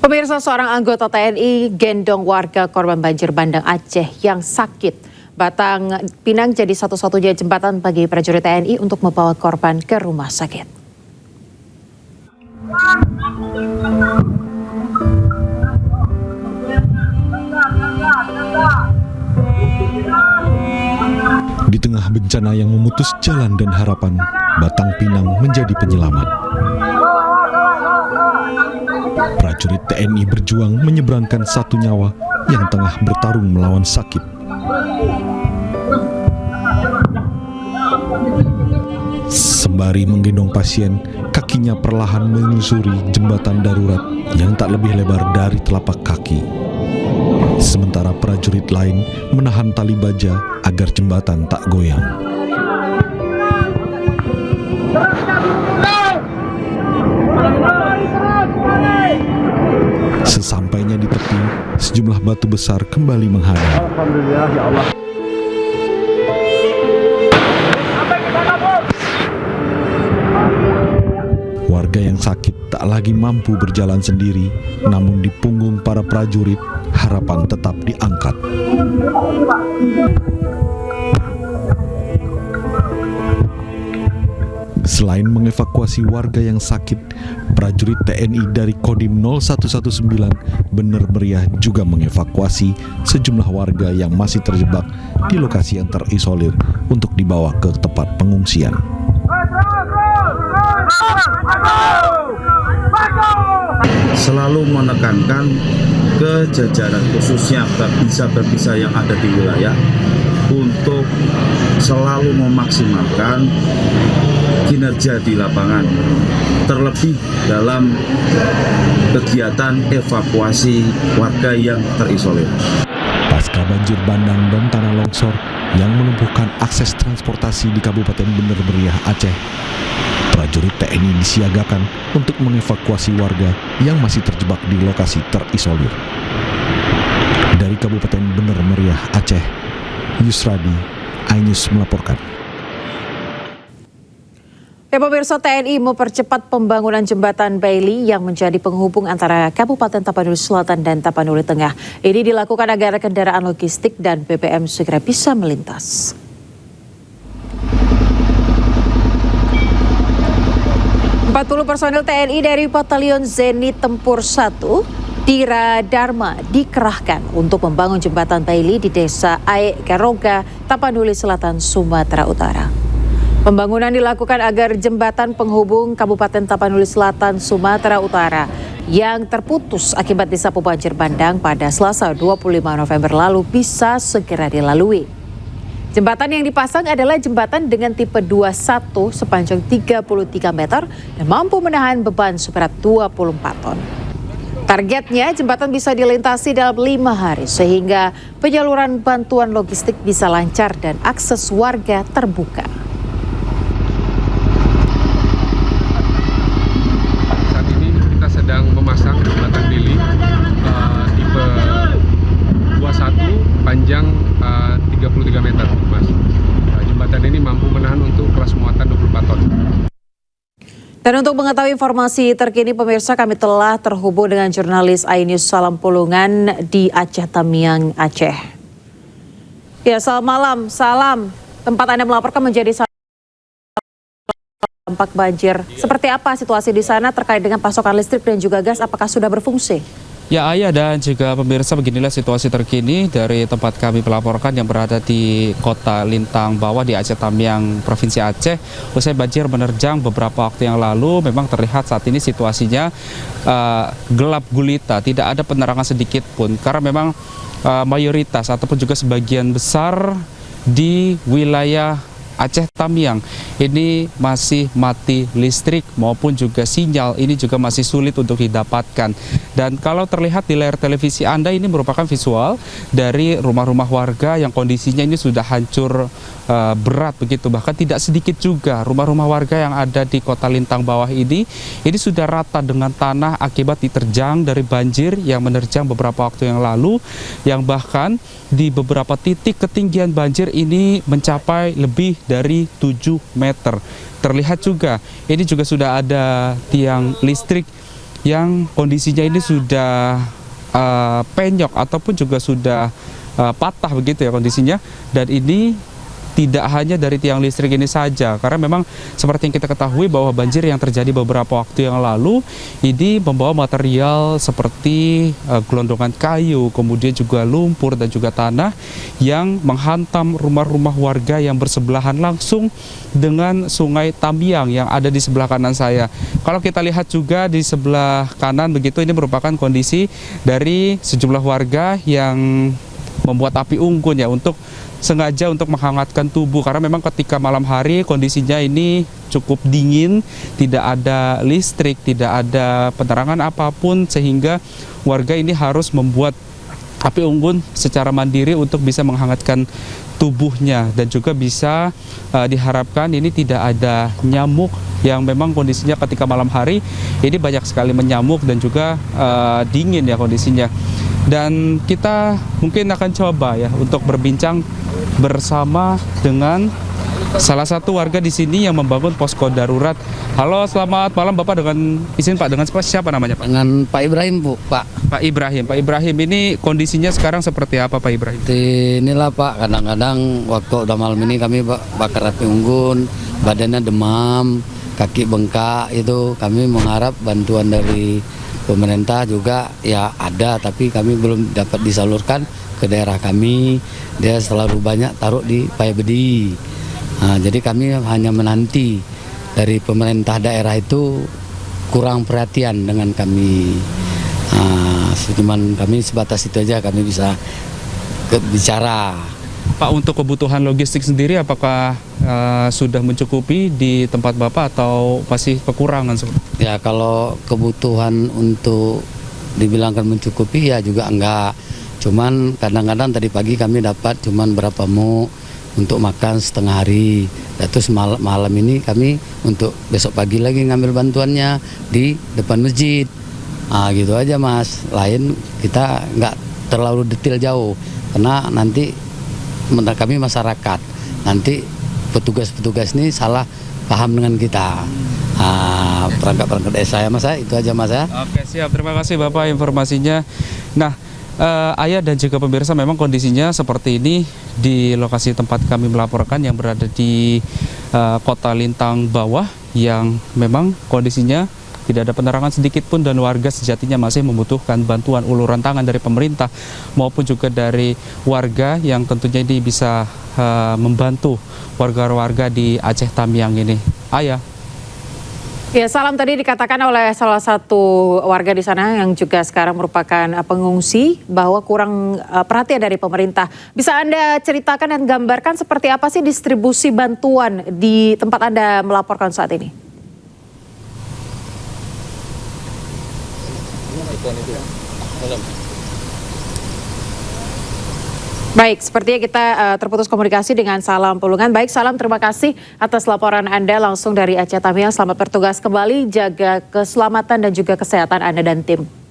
Pemirsa, seorang anggota TNI gendong warga korban banjir bandang Aceh yang sakit. Batang Pinang jadi satu-satunya jembatan bagi prajurit TNI untuk membawa korban ke rumah sakit. Di tengah bencana yang memutus jalan dan harapan, Batang Pinang menjadi penyelamat. Prajurit TNI berjuang menyeberangkan satu nyawa yang tengah bertarung melawan sakit. Sembari menggendong pasien, kakinya perlahan menyusuri jembatan darurat yang tak lebih lebar dari telapak kaki. Sementara prajurit lain menahan tali baja agar jembatan tak goyang. Sesampainya di tepi, sejumlah batu besar kembali menghadang. Alhamdulillah, ya Allah. Warga yang sakit tak lagi mampu berjalan sendiri, namun di punggung para prajurit, harapan tetap diangkat. Selain mengevakuasi warga yang sakit, prajurit TNI dari Kodim 0119 Bener Meriah juga mengevakuasi sejumlah warga yang masih terjebak di lokasi yang terisolir untuk dibawa ke tempat pengungsian. Selalu menekankan ke jajaran khususnya babinsa yang ada di wilayah untuk selalu memaksimalkan kinerja di lapangan, terlebih dalam kegiatan evakuasi warga yang terisolir. Pasca banjir bandang dan tanah longsor yang melumpuhkan akses transportasi di Kabupaten Bener Meriah, Aceh, prajurit TNI disiagakan untuk mengevakuasi warga yang masih terjebak di lokasi terisolir. Dari Kabupaten Bener Meriah, Aceh, Yusradi, iNews melaporkan. Pemirsa, TNI mempercepat pembangunan jembatan Bailey yang menjadi penghubung antara Kabupaten Tapanuli Selatan dan Tapanuli Tengah. Ini dilakukan agar kendaraan logistik dan BBM segera bisa melintas. 40 personil TNI dari Batalion Zenit Tempur 1 Tira Dharma dikerahkan untuk membangun jembatan Bailey di Desa Aek Garoga, Tapanuli Selatan, Sumatera Utara. Pembangunan dilakukan agar jembatan penghubung Kabupaten Tapanuli Selatan, Sumatera Utara yang terputus akibat disapu banjir bandang pada Selasa 25 November lalu bisa segera dilalui. Jembatan yang dipasang adalah jembatan dengan tipe 21 sepanjang 33 meter dan mampu menahan beban seberat 24 ton. Targetnya jembatan bisa dilintasi dalam 5 hari sehingga penyaluran bantuan logistik bisa lancar dan akses warga terbuka. Sedang memasang jembatan Bailey tipe 21 panjang 33 meter, Mas. Jembatan ini mampu menahan untuk kelas muatan 24 ton. Dan untuk mengetahui informasi terkini, pemirsa, kami telah terhubung dengan jurnalis iNews Salam Pulungan di Aceh Tamiang, Aceh. Ya, selamat malam. Salam. Tempat Anda melaporkan menjadi dampak banjir. Seperti apa situasi di sana terkait dengan pasokan listrik dan juga gas? Apakah sudah berfungsi? Ya, Ayah dan juga pemirsa, beginilah situasi terkini dari tempat kami melaporkan yang berada di Kota Lintang Bawah di Aceh Tamiang, Provinsi Aceh. Usai banjir menerjang beberapa waktu yang lalu, memang terlihat saat ini situasinya gelap gulita, tidak ada penerangan sedikit pun. Karena memang mayoritas ataupun juga sebagian besar di wilayah Aceh Tamiang ini masih mati listrik maupun juga sinyal ini juga masih sulit untuk didapatkan. Dan kalau terlihat di layar televisi Anda, ini merupakan visual dari rumah-rumah warga yang kondisinya ini sudah hancur berat begitu. Bahkan tidak sedikit juga rumah-rumah warga yang ada di Kota Lintang Bawah ini sudah rata dengan tanah akibat diterjang dari banjir yang menerjang beberapa waktu yang lalu, yang bahkan di beberapa titik ketinggian banjir ini mencapai lebih dari 7 meter. Terlihat juga, ini juga sudah ada tiang listrik yang kondisinya ini sudah penyok ataupun juga sudah patah begitu ya kondisinya, dan ini tidak hanya dari tiang listrik ini saja, karena memang seperti yang kita ketahui bahwa banjir yang terjadi beberapa waktu yang lalu ini membawa material seperti gelondongan kayu, kemudian juga lumpur dan juga tanah yang menghantam rumah-rumah warga yang bersebelahan langsung dengan Sungai Tambiang yang ada di sebelah kanan saya. Kalau kita lihat juga di sebelah kanan begitu, ini merupakan kondisi dari sejumlah warga yang membuat api unggun ya, sengaja untuk menghangatkan tubuh, karena memang ketika malam hari kondisinya ini cukup dingin, tidak ada listrik, tidak ada penerangan apapun, sehingga warga ini harus membuat api unggun secara mandiri untuk bisa menghangatkan tubuhnya, dan juga bisa diharapkan ini tidak ada nyamuk yang memang kondisinya ketika malam hari ini banyak sekali menyamuk dan juga dingin ya kondisinya. Dan kita mungkin akan coba ya untuk berbincang bersama dengan salah satu warga di sini yang membangun posko darurat. Halo, selamat malam Bapak, dengan izin Pak, dengan siapa namanya Pak? Dengan Pak Ibrahim, Bu, Pak. Pak Ibrahim. Pak Ibrahim, ini kondisinya sekarang seperti apa Pak Ibrahim? Inilah Pak, kadang-kadang waktu udah malam ini kami bakar api unggun, badannya demam, kaki bengkak, itu kami mengharap bantuan dari pemerintah juga ya ada, tapi kami belum dapat disalurkan ke daerah kami. Dia selalu banyak taruh di Payabedi. Nah, jadi kami hanya menanti dari pemerintah daerah itu kurang perhatian dengan kami. Cuman kami sebatas itu aja kami bisa bicara. Pak, untuk kebutuhan logistik sendiri apakah sudah mencukupi di tempat Bapak atau masih kekurangan? Ya, kalau kebutuhan untuk dibilangkan mencukupi ya juga enggak. Cuman kadang-kadang tadi pagi kami dapat cuman berapa mu untuk makan setengah hari. Dan terus malam ini kami untuk besok pagi lagi ngambil bantuannya di depan masjid. Gitu aja Mas. Lain kita nggak terlalu detail jauh, karena nanti kami masyarakat, nanti petugas-petugas ini salah paham dengan kita. Perangkat-perangkat desa ya Mas, itu aja Mas ya. Oke, siap, terima kasih Bapak informasinya. Nah, Ayah dan juga pemirsa, memang kondisinya seperti ini di lokasi tempat kami melaporkan yang berada di Kota Lintang Bawah, yang memang kondisinya tidak ada penerangan sedikit pun, dan warga sejatinya masih membutuhkan bantuan uluran tangan dari pemerintah maupun juga dari warga yang tentunya ini bisa membantu warga-warga di Aceh Tamiang ini. Ayah. Ya, salam tadi dikatakan oleh salah satu warga di sana yang juga sekarang merupakan pengungsi bahwa kurang perhatian dari pemerintah. Bisa Anda ceritakan dan gambarkan seperti apa sih distribusi bantuan di tempat Anda melaporkan saat ini? Baik, sepertinya kita terputus komunikasi dengan Salam Pulungan. Baik, Salam, terima kasih atas laporan Anda langsung dari Aceh Tamiang. Selamat bertugas kembali, jaga keselamatan dan juga kesehatan Anda dan tim.